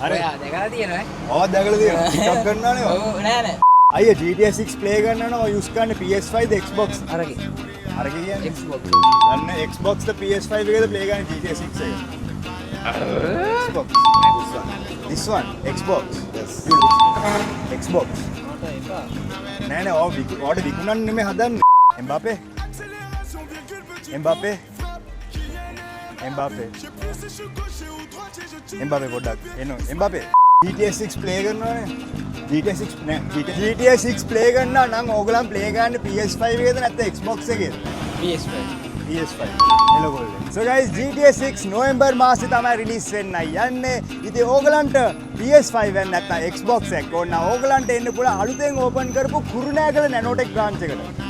අර දැකලා තියෙනවා ඔව් දැකලා තියෙනවා. ටිකක් ගන්නවනේ. ඔව් නෑ නෑ අයියා GTA 6 play කරනවා ඔය use කරන්නේ PS5 ද Xbox? අරගේ අර කියන්නේ Xbox අන්න Xbox ද PS5 එකද play කරන්නේ GTA 6 එක? Xbox. This one Xbox. Yes. Xbox. නෑ නෑ ඔයාලට විකුණන්න නෙමෙයි හදන්නේ. Mbappe. පොඩ්ඩක් එනවා. Mbappe. GTA 6 play කරනවානේ. GTA 6 නෑ GTA 6 play කරනවා නම් ඕගොල්ලන් play කරන්නේ PS5 එකේද නැත්නම් Xbox එකේද? PS5 PS5 එලගොල්ලෝ. So guys GTA 6 November මාසේ තමයි රිලීස් වෙන්නයි යන්නේ. ඉතින් ඕගලන්ට PS5 එක නැත්නම් Xbox එක ඕන නම් ඕගලන්ට එන්න පුළුවන් අලුතෙන් ඕපන් කරපු කුරුණෑගල නැනෝටෙක් බ්‍රාන්ච් එකට.